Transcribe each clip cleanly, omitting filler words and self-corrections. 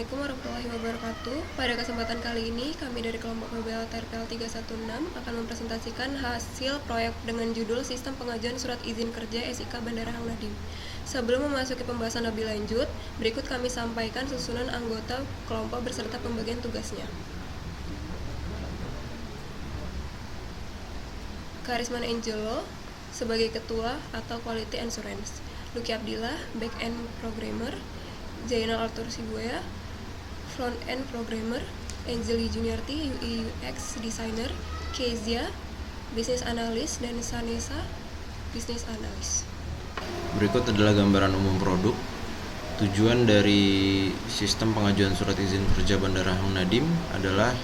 Assalamualaikum warahmatullahi wabarakatuh. Pada kesempatan kali ini, kami dari kelompok Mobile TRPL 316 akan mempresentasikan hasil proyek dengan judul Sistem Pengajuan Surat Izin Kerja SIK Bandara Hang Nadiem. Sebelum memasuki pembahasan lebih lanjut, berikut kami sampaikan susunan anggota kelompok beserta pembagian tugasnya. Karisman Angelo sebagai Ketua atau Quality Assurance, Lucky Abdillah, Back-end Programmer, Zainal Arthur Sibuya, Front-end Programmer, Angeli Juniarti, UI UX Designer, Kezia, Business Analyst, dan Sanesa, Business Analyst. Berikut adalah gambaran umum produk. Tujuan dari sistem pengajuan surat izin kerja Bandara Hang Nadiem adalah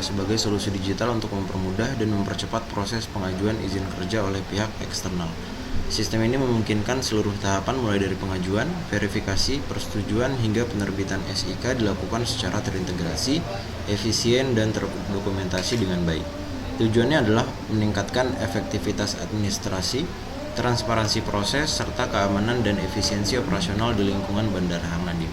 sebagai solusi digital untuk mempermudah dan mempercepat proses pengajuan izin kerja oleh pihak eksternal. Sistem ini memungkinkan seluruh tahapan mulai dari pengajuan, verifikasi, persetujuan hingga penerbitan SIK dilakukan secara terintegrasi, efisien, dan terdokumentasi dengan baik. Tujuannya adalah meningkatkan efektivitas administrasi, transparansi proses, serta keamanan dan efisiensi operasional di lingkungan Bandara Hang Nadiem.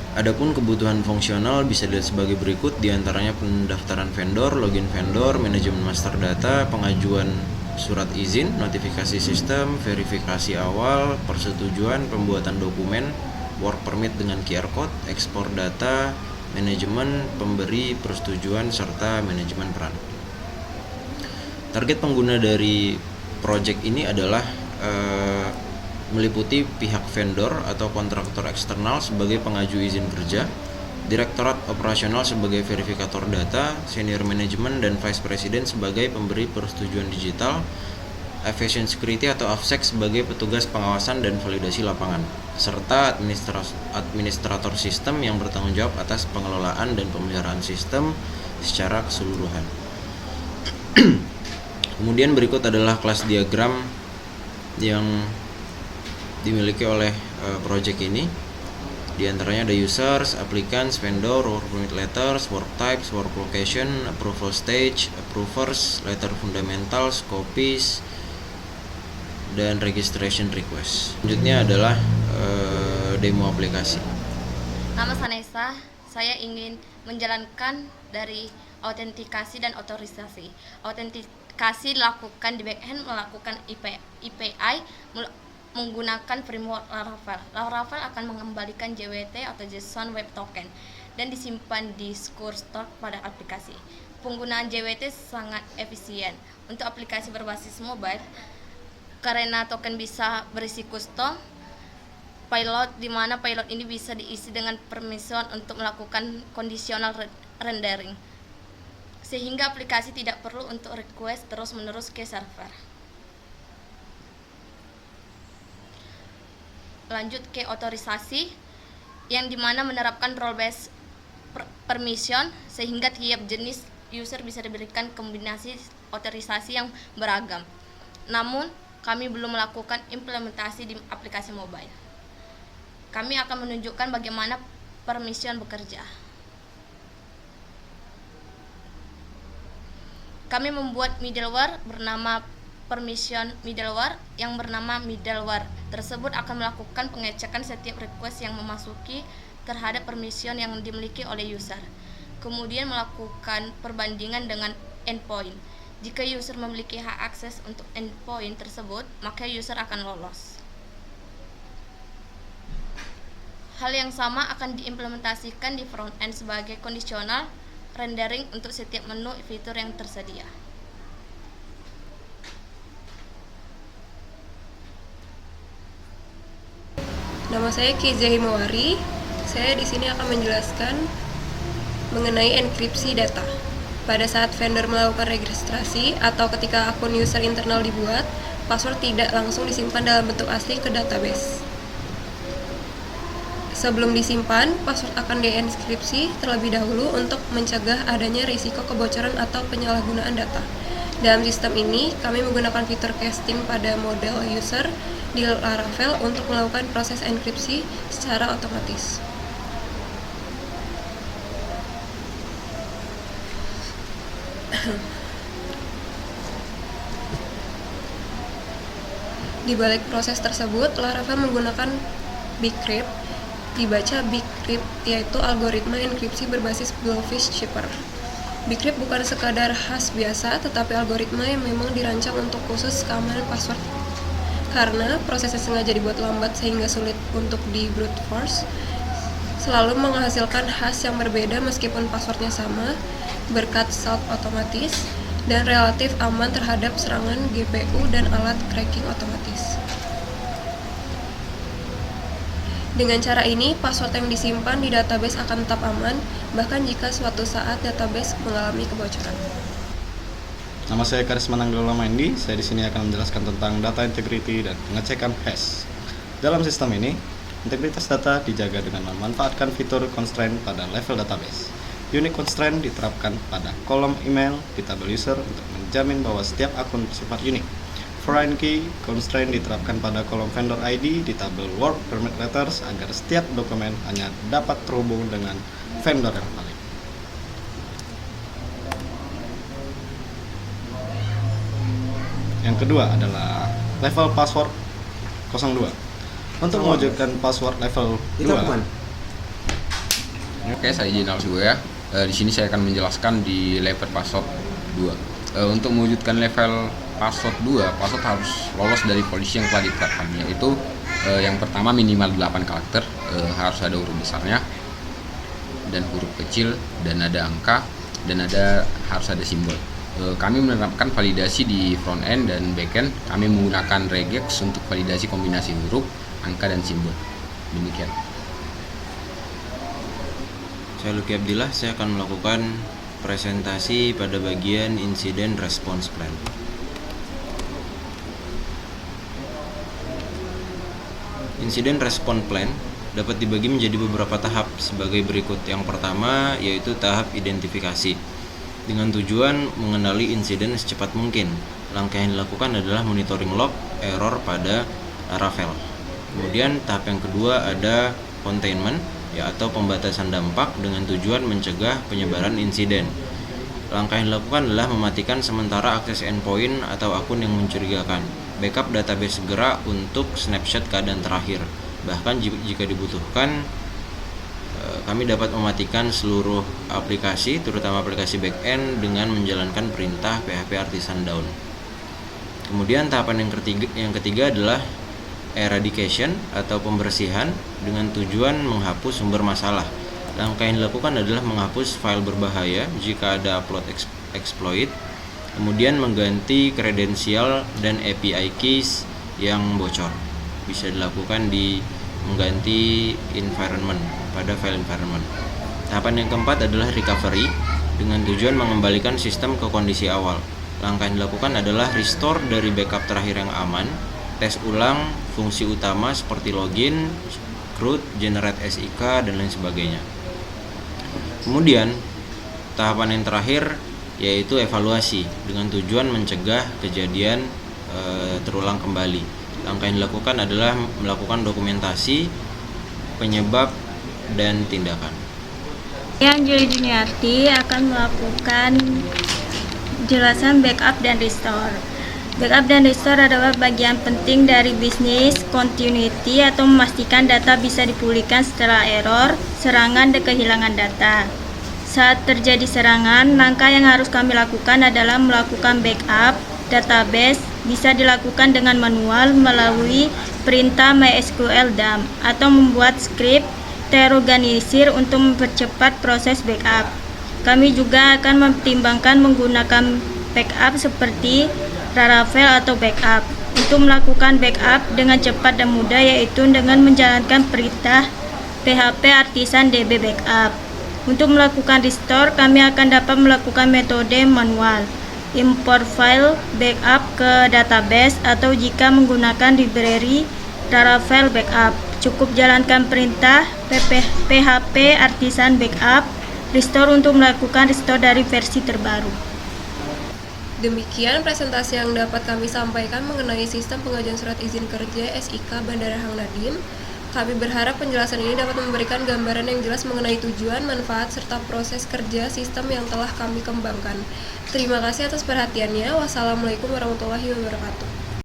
Adapun kebutuhan fungsional bisa dilihat sebagai berikut, diantaranya pendaftaran vendor, login vendor, manajemen master data, pengajuan surat izin, notifikasi sistem, verifikasi awal, persetujuan, pembuatan dokumen, work permit dengan QR code, ekspor data, manajemen, pemberi, persetujuan, serta manajemen peran. Target pengguna dari project ini adalah meliputi pihak vendor atau kontraktor eksternal sebagai pengaju izin kerja, direktorat operasional sebagai verifikator data, senior manajemen dan vice president sebagai pemberi persetujuan digital, aviation security atau AFSEC sebagai petugas pengawasan dan validasi lapangan, serta administrator sistem yang bertanggung jawab atas pengelolaan dan pemeliharaan sistem secara keseluruhan. Kemudian berikut adalah kelas diagram yang dimiliki oleh project ini. Di antaranya ada users, applicants, vendor, work permit letters, work types, work location, approval stage, approvers, letter fundamentals, copies, dan registration request. Selanjutnya adalah demo aplikasi. Nama Sanesa, saya ingin menjalankan dari autentikasi dan otorisasi. Autentikasi dilakukan di backend melakukan API menggunakan framework Laravel. Laravel akan mengembalikan JWT atau JSON Web Token dan disimpan di Secure Store pada aplikasi. Penggunaan JWT sangat efisien untuk aplikasi berbasis mobile karena token bisa berisi custom payload, di mana payload ini bisa diisi dengan permission untuk melakukan conditional rendering, sehingga aplikasi tidak perlu untuk request terus-menerus ke server. Lanjut ke otorisasi, yang dimana menerapkan role based permission sehingga tiap jenis user bisa diberikan kombinasi otorisasi yang beragam. Namun kami belum melakukan implementasi di aplikasi mobile. Kami akan menunjukkan bagaimana permission bekerja. Kami membuat middleware bernama permission middleware yang bernama middleware tersebut akan melakukan pengecekan setiap request yang memasuki terhadap permission yang dimiliki oleh user, kemudian melakukan perbandingan dengan endpoint. Jika user memiliki hak akses untuk endpoint tersebut, maka user akan lolos. Hal yang sama akan diimplementasikan di front end sebagai conditional rendering untuk setiap menu fitur yang tersedia. Nama saya Kezia Himawari. Saya di sini akan menjelaskan mengenai enkripsi data. Pada saat vendor melakukan registrasi atau ketika akun user internal dibuat, password tidak langsung disimpan dalam bentuk asli ke database. Sebelum disimpan, password akan dienkripsi terlebih dahulu untuk mencegah adanya risiko kebocoran atau penyalahgunaan data. Dalam sistem ini, kami menggunakan fitur casting pada model user di Laravel untuk melakukan proses enkripsi secara otomatis. Di balik proses tersebut, Laravel menggunakan Bcrypt, dibaca Bcrypt, yaitu algoritma enkripsi berbasis Blowfish Cipher. Bcrypt bukan sekadar hash biasa, tetapi algoritma yang memang dirancang untuk khusus keamanan password. Karena prosesnya sengaja dibuat lambat sehingga sulit untuk di brute force, selalu menghasilkan hash yang berbeda meskipun passwordnya sama, berkat salt otomatis, dan relatif aman terhadap serangan GPU dan alat cracking otomatis. Dengan cara ini, password yang disimpan di database akan tetap aman, bahkan jika suatu saat database mengalami kebocoran. Nama saya Karisma Nanggala Maindi. Saya di sini akan menjelaskan tentang data integrity dan pengecekan hash. Dalam sistem ini, integritas data dijaga dengan memanfaatkan fitur constraint pada level database. Unique constraint diterapkan pada kolom email di tabel user untuk menjamin bahwa setiap akun bersifat unik. Foreign key constraint diterapkan pada kolom vendor ID di tabel work permit letters agar setiap dokumen hanya dapat terhubung dengan vendor yang valid. Yang kedua adalah level password 02. Untuk mewujudkan password level 2, Oke, saya Jenal Sugoya. Di sini saya akan menjelaskan di level password 2. Untuk mewujudkan level password 2, password harus lolos dari polisi yang telah ditetapkan, yaitu yang pertama minimal 8 karakter, harus ada huruf besarnya dan huruf kecil, dan ada angka, dan harus ada simbol. Kami menerapkan validasi di front end dan back end. Kami menggunakan regex untuk validasi kombinasi huruf, angka, dan simbol. Demikian. Saya Luki Abdillah, saya akan melakukan presentasi pada bagian Incident Response Plan. Incident Response Plan dapat dibagi menjadi beberapa tahap sebagai berikut. Yang pertama yaitu tahap identifikasi, dengan tujuan mengenali insiden secepat mungkin. Langkah yang dilakukan adalah monitoring log error pada Laravel. Kemudian tahap yang kedua ada containment, atau pembatasan dampak dengan tujuan mencegah penyebaran insiden. Langkah yang dilakukan adalah mematikan sementara akses endpoint atau akun yang mencurigakan. Backup database segera untuk snapshot keadaan terakhir. Bahkan jika dibutuhkan, kami dapat mematikan seluruh aplikasi, terutama aplikasi backend, dengan menjalankan perintah php artisan down. Kemudian tahapan yang ketiga adalah eradication atau pembersihan dengan tujuan menghapus sumber masalah. Langkah yang dilakukan adalah menghapus file berbahaya jika ada upload exploit, kemudian mengganti kredensial dan API keys yang bocor. Bisa dilakukan di mengganti environment pada file environment. Tahapan yang keempat adalah recovery dengan tujuan mengembalikan sistem ke kondisi awal. Langkah yang dilakukan adalah restore dari backup terakhir yang aman, tes ulang fungsi utama seperti login, CRUD, generate SIK, dan lain sebagainya. Kemudian tahapan yang terakhir yaitu evaluasi dengan tujuan mencegah kejadian terulang kembali. Langkah yang dilakukan adalah melakukan dokumentasi penyebab dan tindakan. Juli Juniarti akan melakukan jelasan backup dan restore. Backup dan restore adalah bagian penting dari bisnis continuity atau memastikan data bisa dipulihkan setelah error, serangan, dan kehilangan data. Saat terjadi serangan, langkah yang harus kami lakukan adalah melakukan backup database. Bisa dilakukan dengan manual melalui perintah MySQL dump atau membuat script terorganisir untuk mempercepat proses backup. Kami juga akan mempertimbangkan menggunakan backup seperti Laravel atau backup untuk melakukan backup dengan cepat dan mudah, yaitu dengan menjalankan perintah PHP artisan DB backup. Untuk melakukan restore, kami akan dapat melakukan metode manual, import file backup ke database, atau jika menggunakan library Laravel backup, cukup jalankan perintah PHP artisan backup restore untuk melakukan restore dari versi terbaru. Demikian presentasi yang dapat kami sampaikan mengenai sistem pengajuan surat izin kerja SIK Bandara Hang Nadiem. Kami berharap penjelasan ini dapat memberikan gambaran yang jelas mengenai tujuan, manfaat, serta proses kerja sistem yang telah kami kembangkan. Terima kasih atas perhatiannya. Wassalamualaikum warahmatullahi wabarakatuh.